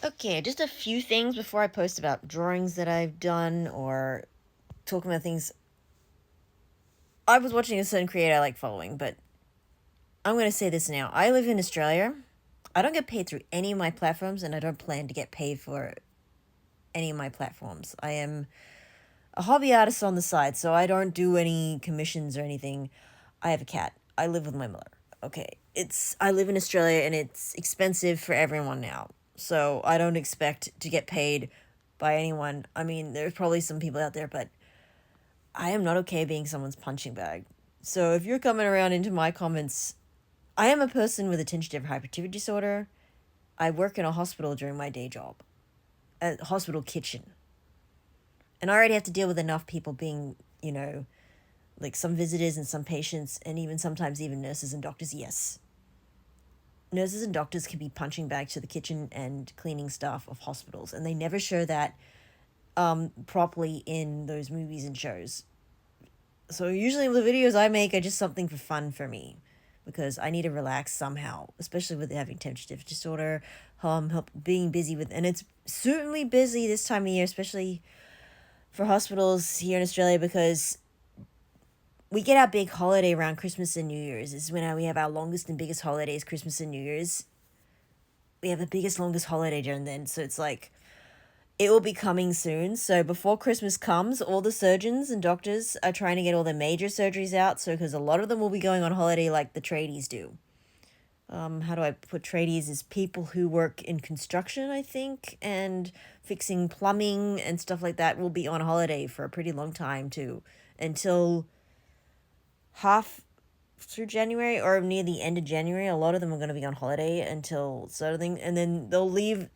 Okay, just a few things before I post about drawings that I've done or talking about things. I was watching a certain creator I like following, but I'm going to say this now. I live in Australia. I don't get paid through any of my platforms, and I don't plan to get paid for any of my platforms. I am a hobby artist on the side, so I don't do any commissions or anything. I have a cat. I live with my mother. Okay, I live in Australia, and it's expensive for everyone now. So I don't expect to get paid by anyone. I mean, there's probably some people out there, but I am not okay being someone's punching bag. So if you're coming around into my comments, I am a person with attention hyperactivity disorder. I work in a hospital during my day job, a hospital kitchen. And I already have to deal with enough people being, like some visitors and some patients, and even sometimes even nurses and doctors. Yes, nurses and doctors can be punching bags to the kitchen and cleaning staff of hospitals, and they never show that properly in those movies and shows. So usually the videos I make are just something for fun for me, because I need to relax somehow, especially with having attention deficit disorder. Help being busy with, and it's certainly busy this time of year, especially for hospitals here in Australia, because we get our big holiday around Christmas and New Year's. This is when we have our longest and biggest holidays, Christmas and New Year's. We have the biggest, longest holiday during then, so it's like it will be coming soon. So before Christmas comes, all the surgeons and doctors are trying to get all the major surgeries out. So because a lot of them will be going on holiday like the tradies do. How do I put tradies? Is people who work in construction, I think, and fixing plumbing and stuff like that will be on holiday for a pretty long time too, until half through January or near the end of January. A lot of them are going to be on holiday until sort of thing, and then they'll leave.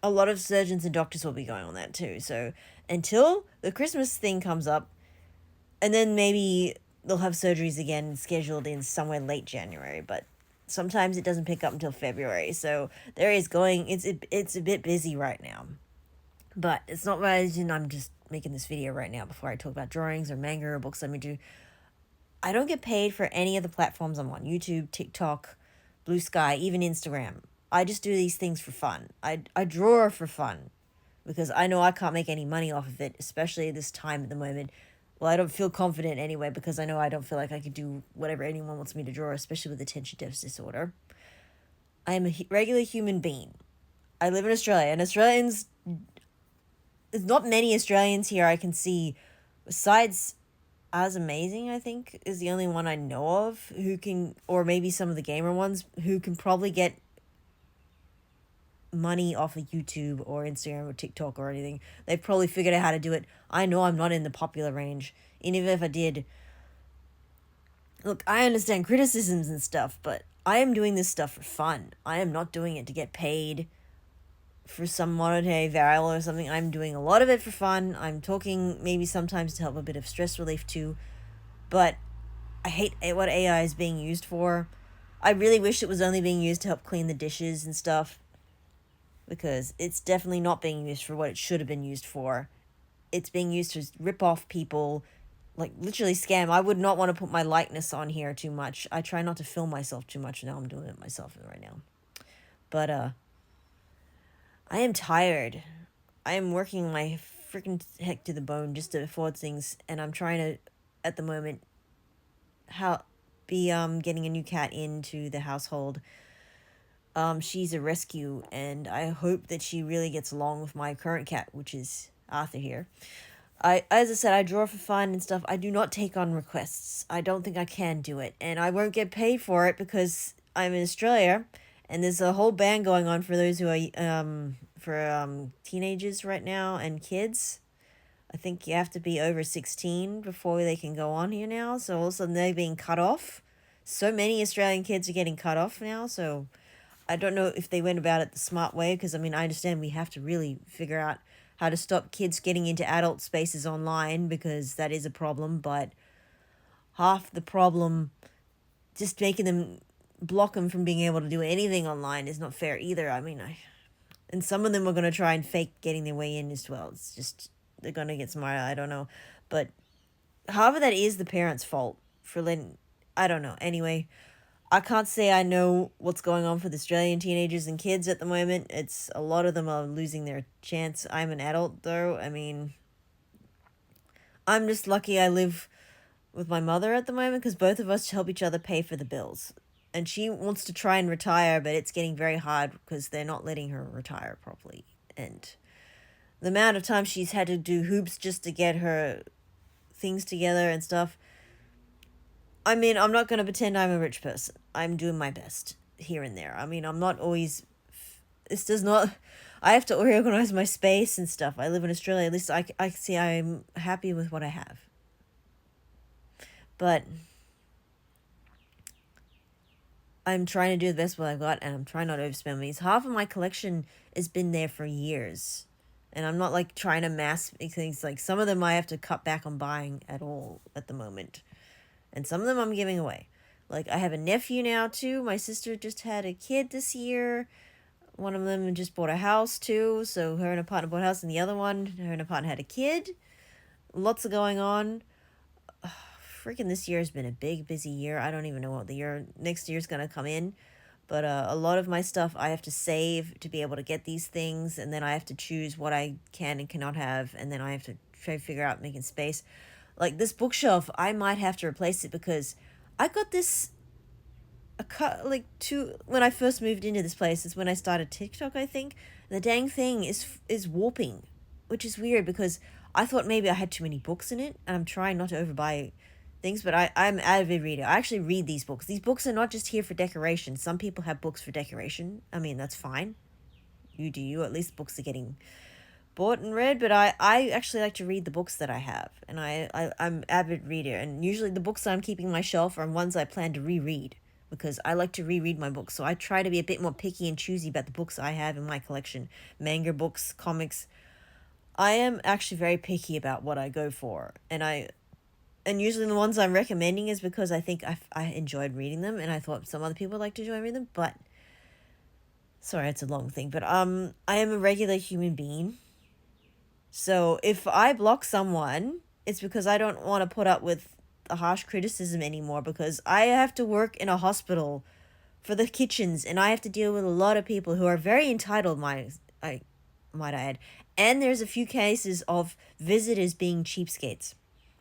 A lot of surgeons and doctors will be going on that too. So until the Christmas thing comes up, and then maybe they'll have surgeries again scheduled in somewhere late January, but sometimes it doesn't pick up until February. So there is going. It's a bit busy right now, but it's not why I'm just making this video right now before I talk about drawings or manga or books I'm into. I don't get paid for any of the platforms I'm on: YouTube, TikTok, Blue Sky, even Instagram. I just do these things for fun. I draw for fun because I know I can't make any money off of it, especially this time at the moment. Well, I don't feel confident anyway because I know I don't feel like I could do whatever anyone wants me to draw, especially with attention deficit disorder. I am a regular human being. I live in Australia, and Australians, there's not many Australians here I can see besides As Amazing, I think, is the only one I know of who can, or maybe some of the gamer ones, who can probably get money off of YouTube or Instagram or TikTok or anything. They've probably figured out how to do it. I know I'm not in the popular range. And even if I did, look, I understand criticisms and stuff, but I am doing this stuff for fun. I am not doing it to get paid for some monetary value or something. I'm doing a lot of it for fun. I'm talking maybe sometimes to help a bit of stress relief too. But I hate what AI is being used for. I really wish it was only being used to help clean the dishes and stuff, because it's definitely not being used for what it should have been used for. It's being used to rip off people, like literally scam. I would not want to put my likeness on here too much. I try not to film myself too much. Now I'm doing it myself right now. But I am tired. I am working my freaking heck to the bone just to afford things, and I'm trying to, at the moment, be getting a new cat into the household. She's a rescue, and I hope that she really gets along with my current cat, which is Arthur here. As I said, I draw for fun and stuff. I do not take on requests. I don't think I can do it, and I won't get paid for it because I'm in Australia, and there's a whole ban going on for those who are for teenagers right now and kids. I think you have to be over 16 before they can go on here now. So all of a sudden they're being cut off. So many Australian kids are getting cut off now. So I don't know if they went about it the smart way, because I mean, I understand we have to really figure out how to stop kids getting into adult spaces online, because that is a problem. But half the problem, just making them block them from being able to do anything online, is not fair either. I mean, and some of them are going to try and fake getting their way in as well. It's just, they're going to get smarter. I don't know. But however, that is the parents' fault for letting, I don't know. Anyway, I can't say I know what's going on for the Australian teenagers and kids at the moment. It's a lot of them are losing their chance. I'm an adult though. I mean, I'm just lucky I live with my mother at the moment because both of us help each other pay for the bills. And she wants to try and retire, but it's getting very hard because they're not letting her retire properly. And the amount of time she's had to do hoops just to get her things together and stuff. I mean, I'm not going to pretend I'm a rich person. I'm doing my best here and there. I mean, I'm not always. This does not. I have to organize my space and stuff. I live in Australia. At least I see I'm happy with what I have. But I'm trying to do the best what I've got, and I'm trying not to overspend money. Half of my collection has been there for years. And I'm not like trying to mass things. Like some of them I have to cut back on buying at all at the moment. And some of them I'm giving away. Like, I have a nephew now, too. My sister just had a kid this year. One of them just bought a house, too. So her and her partner bought a house. And the other one, her and her partner had a kid. Lots of going on. Freaking this year has been a big, busy year. I don't even know what next year's going to come in. But a lot of my stuff I have to save to be able to get these things. And then I have to choose what I can and cannot have. And then I have to try to figure out making space. Like this bookshelf, I might have to replace it because I got this when I first moved into this place is when I started TikTok, I think. The dang thing is warping, which is weird because I thought maybe I had too many books in it, and I'm trying not to overbuy things, but I'm an avid reader. I actually read these books. These books are not just here for decoration. Some people have books for decoration. I mean, that's fine. You do you. At least books are getting bought and read, but I actually like to read the books that I have, and I'm an avid reader, and usually the books I'm keeping on my shelf are ones I plan to reread, because I like to reread my books, so I try to be a bit more picky and choosy about the books I have in my collection. Manga books, comics. I am actually very picky about what I go for, and usually the ones I'm recommending is because I think I enjoyed reading them, and I thought some other people would like to enjoy reading them, but sorry, it's a long thing, but I am a regular human being. So if I block someone, it's because I don't want to put up with the harsh criticism anymore, because I have to work in a hospital for the kitchens, and I have to deal with a lot of people who are very entitled, I might add. And there's a few cases of visitors being cheapskates,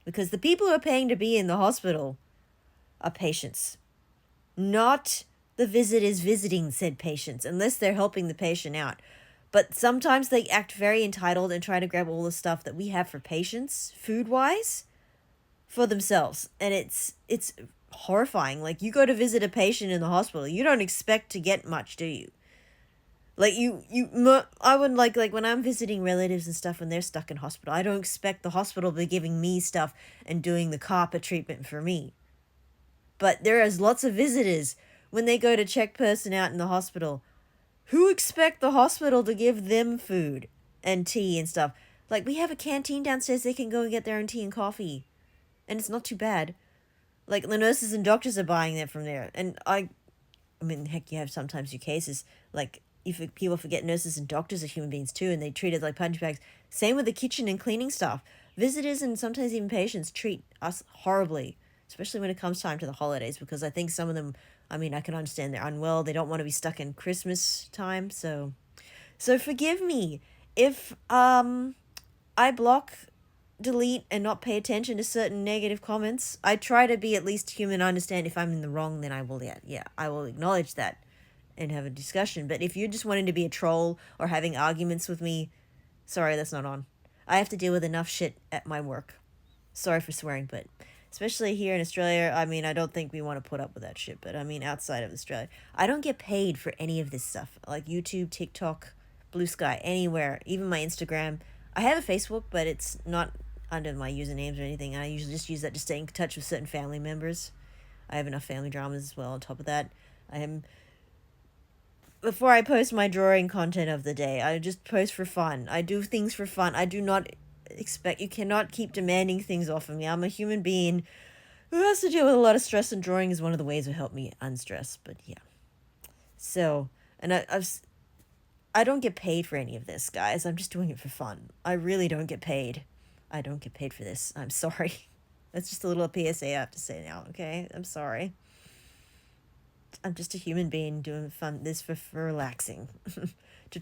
because the people who are paying to be in the hospital are patients, not the visitors visiting said patients, unless they're helping the patient out. But sometimes they act very entitled and try to grab all the stuff that we have for patients, food-wise, for themselves. And it's horrifying. Like, you go to visit a patient in the hospital, you don't expect to get much, do you? Like, I wouldn't like when I'm visiting relatives and stuff when they're stuck in hospital, I don't expect the hospital to be giving me stuff and doing the carpet treatment for me. But there is lots of visitors when they go to check person out in the hospital who expect the hospital to give them food and tea and stuff. Like, we have a canteen downstairs, they can go and get their own tea and coffee. And it's not too bad. Like, the nurses and doctors are buying that from there. And I mean, heck, you have sometimes your cases, like, if people forget nurses and doctors are human beings too, and they treat it like punch bags. Same with the kitchen and cleaning staff. Visitors and sometimes even patients treat us horribly, especially when it comes time to the holidays, because I think some of them, I mean, I can understand they're unwell. They don't want to be stuck in Christmas time. So forgive me if I block, delete, and not pay attention to certain negative comments. I try to be at least human. I understand if I'm in the wrong, then I will, I will acknowledge that and have a discussion. But if you're just wanting to be a troll or having arguments with me, sorry, that's not on. I have to deal with enough shit at my work. Sorry for swearing, but especially here in Australia, I mean, I don't think we want to put up with that shit, but I mean, outside of Australia, I don't get paid for any of this stuff, like YouTube, TikTok, Blue Sky, anywhere, even my Instagram. I have a Facebook, but it's not under my usernames or anything. I usually just use that to stay in touch with certain family members. I have enough family dramas as well on top of that. Before I post my drawing content of the day, I just post for fun. I do things for fun. I do not expect, you cannot keep demanding things off of me. I'm a human being who has to deal with a lot of stress, and drawing is one of the ways to help me unstress. But yeah. So, and I don't get paid for any of this, guys. I'm just doing it for fun. I really don't get paid. I don't get paid for this. I'm sorry. That's just a little PSA I have to say now, okay? I'm sorry. I'm just a human being doing this for relaxing.